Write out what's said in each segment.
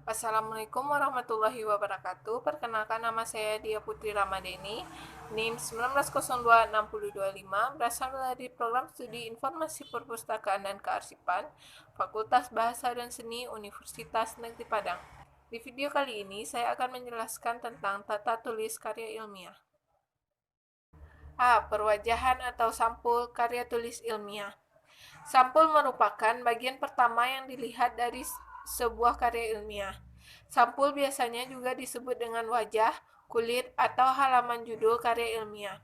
Assalamualaikum warahmatullahi wabarakatuh. Perkenalkan, nama saya Dia Putri Ramadeni, NIM 19026025, berasal dari Program Studi Informasi Perpustakaan dan Kearsipan, Fakultas Bahasa dan Seni Universitas Negeri Padang. Di video kali ini, saya akan menjelaskan tentang tata tulis karya ilmiah. A. Perwajahan atau sampul karya tulis ilmiah. Sampul merupakan bagian pertama yang dilihat dari sebuah karya ilmiah. Sampul biasanya juga disebut dengan wajah, kulit, atau halaman judul karya ilmiah.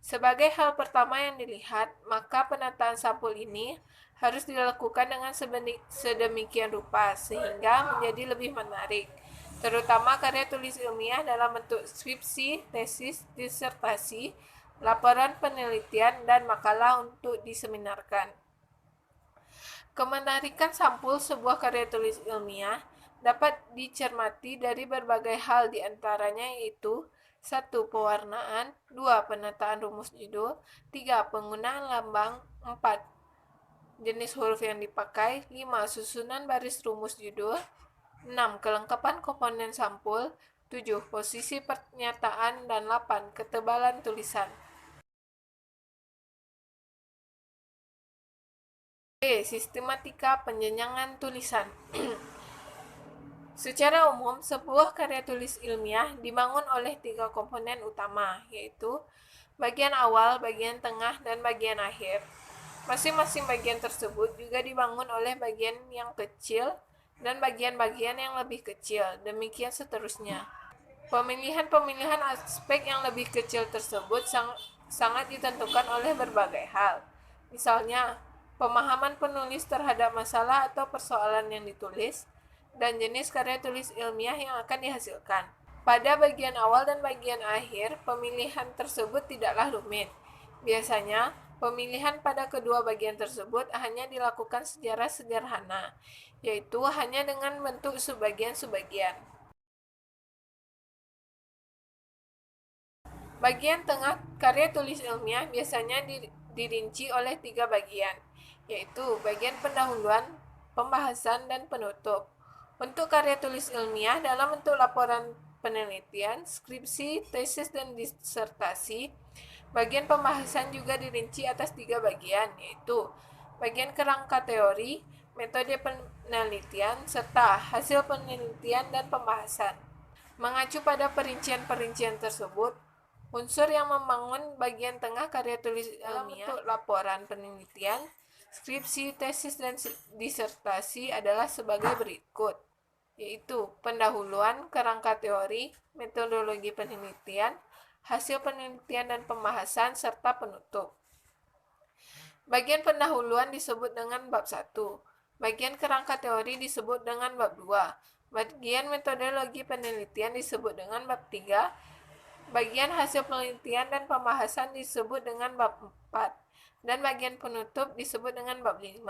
Sebagai hal pertama yang dilihat, maka penataan sampul ini harus dilakukan dengan sedemikian rupa sehingga menjadi lebih menarik, terutama karya tulis ilmiah dalam bentuk skripsi, tesis, disertasi, laporan penelitian, dan makalah untuk diseminarkan. Kemenarikan sampul sebuah karya tulis ilmiah dapat dicermati dari berbagai hal, diantaranya yaitu 1. Pewarnaan, 2. Penataan rumus judul, 3. Penggunaan lambang, 4. Jenis huruf yang dipakai, 5. Susunan baris rumus judul, 6. Kelengkapan komponen sampul, 7. Posisi pernyataan, dan 8. Ketebalan tulisan. B. Sistematika penjenjangan tulisan. Secara umum, sebuah karya tulis ilmiah dibangun oleh 3 komponen utama, yaitu bagian awal, bagian tengah, dan bagian akhir. Masing-masing bagian tersebut juga dibangun oleh bagian yang kecil dan bagian-bagian yang lebih kecil, demikian seterusnya. Pemilihan-pemilihan aspek yang lebih kecil tersebut sangat ditentukan oleh berbagai hal. Misalnya, pemahaman penulis terhadap masalah atau persoalan yang ditulis, dan jenis karya tulis ilmiah yang akan dihasilkan. Pada bagian awal dan bagian akhir, pemilihan tersebut tidaklah rumit. Biasanya, pemilihan pada kedua bagian tersebut hanya dilakukan secara sederhana, yaitu hanya dengan bentuk subbagian-subbagian. Bagian tengah karya tulis ilmiah biasanya dirinci oleh 3 bagian, yaitu bagian pendahuluan, pembahasan, dan penutup. Untuk karya tulis ilmiah dalam bentuk laporan penelitian, skripsi, tesis, dan disertasi, bagian pembahasan juga dirinci atas 3 bagian, yaitu bagian kerangka teori, metode penelitian, serta hasil penelitian dan pembahasan. Mengacu pada perincian-perincian tersebut, unsur yang membangun bagian tengah karya tulis ilmiah untuk laporan penelitian, skripsi, tesis, dan disertasi adalah sebagai berikut, yaitu pendahuluan, kerangka teori, metodologi penelitian, hasil penelitian dan pembahasan, serta penutup. Bagian pendahuluan disebut dengan bab 1. Bagian kerangka teori disebut dengan bab 2. Bagian metodologi penelitian disebut dengan bab 3. Bagian hasil penelitian dan pembahasan disebut dengan bab 4. Dan bagian penutup disebut dengan bab 5.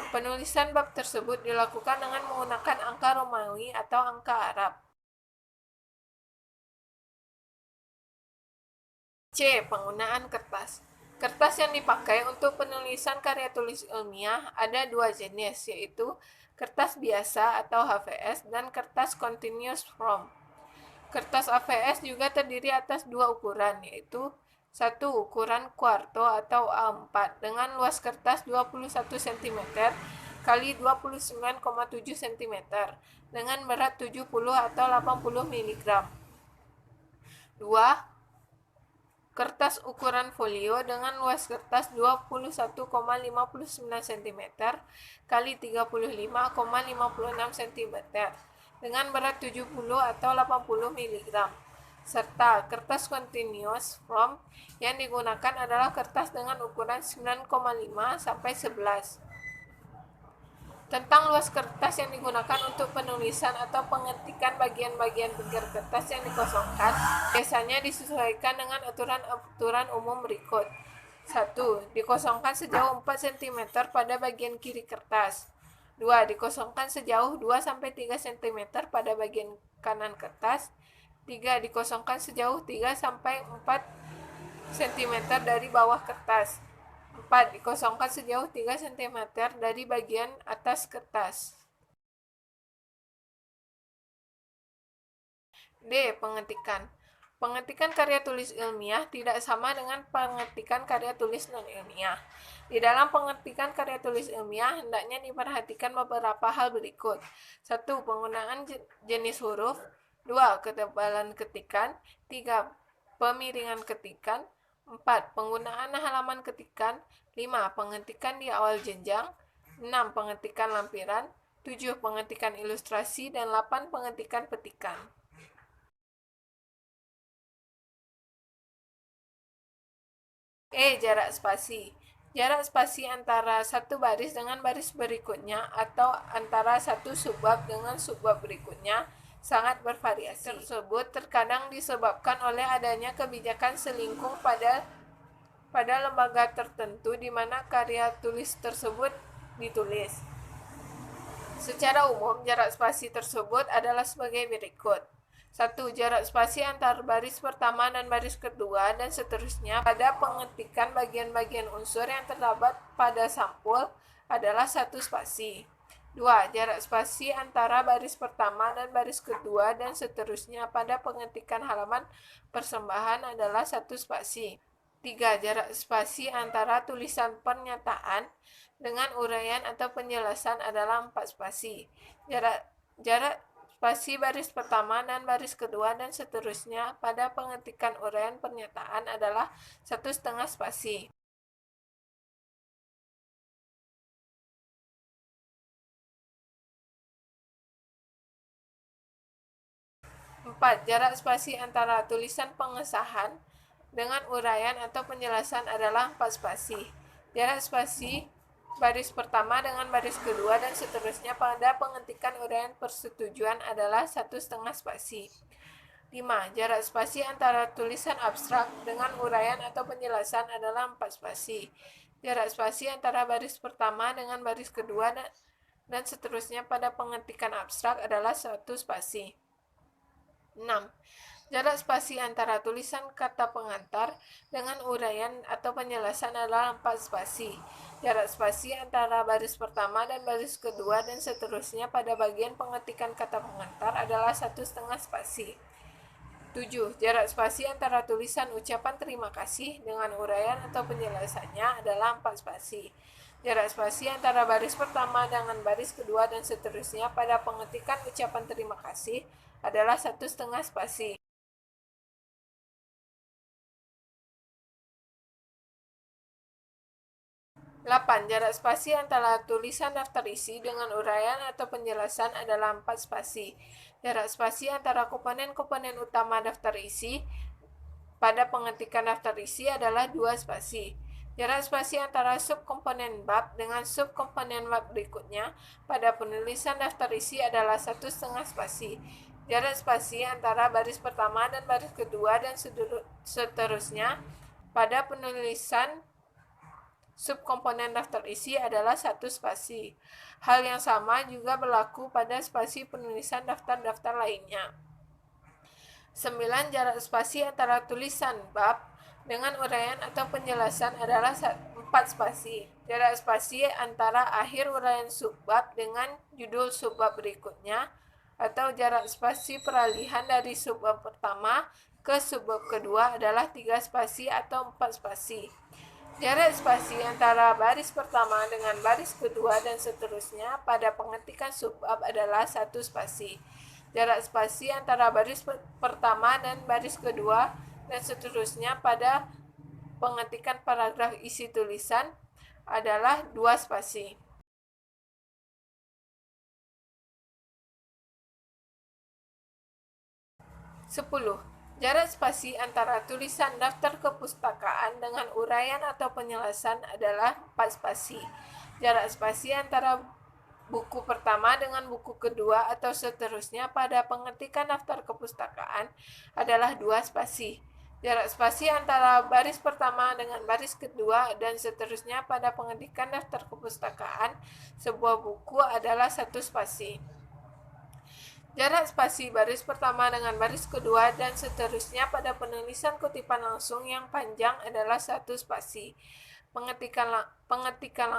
Penulisan bab tersebut dilakukan dengan menggunakan angka Romawi atau angka Arab. C. Penggunaan kertas. Kertas yang dipakai untuk penulisan karya tulis ilmiah ada 2 jenis, yaitu kertas biasa atau HVS dan kertas continuous form. Kertas HVS juga terdiri atas 2 ukuran, yaitu 1. Ukuran kuarto atau A4 dengan luas kertas 21 cm kali 29,7 cm dengan berat 70 atau 80 mg. 2. Kertas ukuran folio dengan luas kertas 21,59 cm kali 35,56 cm dengan berat 70 atau 80 mg. Serta kertas continuous form yang digunakan adalah kertas dengan ukuran 9,5 sampai 11. Tentang luas kertas yang digunakan untuk penulisan atau pengetikan bagian-bagian pinggir kertas yang dikosongkan biasanya disesuaikan dengan aturan umum berikut. 1. Dikosongkan sejauh 4 cm pada bagian kiri kertas. 2. Dikosongkan sejauh 2-3 cm pada bagian kanan kertas. 3. Dikosongkan sejauh 3-4 cm dari bawah kertas. 4. Dikosongkan sejauh 3 cm dari bagian atas kertas. D. Pengetikan. Pengetikan karya tulis ilmiah tidak sama dengan pengetikan karya tulis non-ilmiah. Di dalam pengetikan karya tulis ilmiah, hendaknya diperhatikan beberapa hal berikut. 1. Penggunaan jenis huruf. 2. Ketebalan ketikan. 3. Pemiringan ketikan. 4. Penggunaan halaman ketikan. 5. Pengetikan di awal jenjang. 6. Pengetikan lampiran. 7. Pengetikan ilustrasi. Dan 8. Pengetikan petikan. Jarak spasi. Jarak spasi antara satu baris dengan baris berikutnya atau antara satu subbab dengan subbab berikutnya sangat bervariasi. Tersebut terkadang disebabkan oleh adanya kebijakan selingkuh pada lembaga tertentu di mana karya tulis tersebut ditulis. Secara umum, jarak spasi tersebut adalah sebagai berikut. 1. Jarak spasi antar baris pertama dan baris kedua dan seterusnya pada pengetikan bagian-bagian unsur yang terdapat pada sampul adalah 1 spasi. 2. Jarak spasi antara baris pertama dan baris kedua dan seterusnya pada pengetikan halaman persembahan adalah 1 spasi. 3. Jarak spasi antara tulisan pernyataan dengan uraian atau penjelasan adalah 4 spasi. Jarak spasi baris pertama dan baris kedua dan seterusnya pada pengetikan uraian pernyataan adalah 1,5 spasi. 4. Jarak spasi antara tulisan pengesahan dengan uraian atau penjelasan adalah 4 spasi. Jarak spasi baris pertama dengan baris kedua dan seterusnya pada pengetikan uraian persetujuan adalah 1,5 spasi. 5. Jarak spasi antara tulisan abstrak dengan uraian atau penjelasan adalah 4 spasi. Jarak spasi antara baris pertama dengan baris kedua dan seterusnya pada pengetikan abstrak adalah 1 spasi. 6. Jarak spasi antara tulisan kata pengantar dengan uraian atau penjelasan adalah 4 spasi. Jarak spasi antara baris pertama dan baris kedua dan seterusnya pada bagian pengetikan kata pengantar adalah 1,5 spasi. 7. Jarak spasi antara tulisan ucapan terima kasih dengan uraian atau penjelasannya adalah 4 spasi. Jarak spasi antara baris pertama dengan baris kedua dan seterusnya pada pengetikan ucapan terima kasih adalah 1,5 spasi. 8. Jarak spasi antara tulisan daftar isi dengan uraian atau penjelasan adalah 4 spasi. Jarak spasi antara komponen-komponen utama daftar isi pada pengetikan daftar isi adalah 2 spasi. Jarak spasi antara subkomponen bab dengan subkomponen bab berikutnya pada penulisan daftar isi adalah 1,5 spasi. Jarak spasi antara baris pertama dan baris kedua dan seterusnya pada penulisan subkomponen daftar isi adalah 1 spasi. Hal yang sama juga berlaku pada spasi penulisan daftar-daftar lainnya. 9. Jarak spasi antara tulisan bab dengan uraian atau penjelasan adalah 4 spasi. Jarak spasi antara akhir uraian subbab dengan judul subbab berikutnya atau jarak spasi peralihan dari subbab pertama ke subbab kedua adalah 3 spasi atau 4 spasi. Jarak spasi antara baris pertama dengan baris kedua dan seterusnya pada pengetikan subbab adalah 1 spasi. Jarak spasi antara baris pertama dan baris kedua dan seterusnya pada pengetikan paragraf isi tulisan adalah 2 spasi. 10. Jarak spasi antara tulisan daftar kepustakaan dengan uraian atau penjelasan adalah 4 spasi. Jarak spasi antara buku pertama dengan buku kedua atau seterusnya pada pengetikan daftar kepustakaan adalah 2 spasi. Jarak spasi antara baris pertama dengan baris kedua dan seterusnya pada pengetikan daftar kepustakaan sebuah buku adalah 1 spasi. Jarak spasi baris pertama dengan baris kedua dan seterusnya pada penulisan kutipan langsung yang panjang adalah 1 spasi. Pengetikan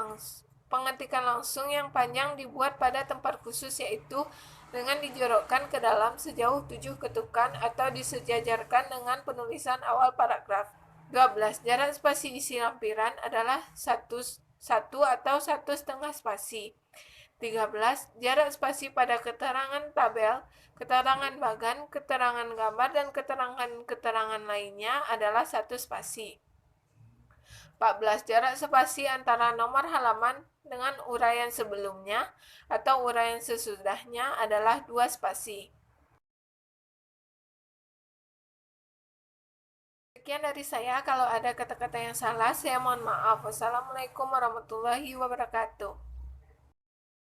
Pengetikan langsung yang panjang dibuat pada tempat khusus, yaitu dengan dijorokkan ke dalam sejauh 7 ketukan atau disejajarkan dengan penulisan awal paragraf. 12. Jarak spasi isi lampiran adalah 1 atau 1,5 spasi. 13. Jarak spasi pada keterangan tabel, keterangan bagan, keterangan gambar, dan keterangan-keterangan lainnya adalah 1 spasi. 14. Jarak spasi antara nomor halaman dengan uraian sebelumnya atau uraian sesudahnya adalah 2 spasi. Sekian dari saya. Kalau ada kata-kata yang salah, saya mohon maaf. Wassalamualaikum warahmatullahi wabarakatuh.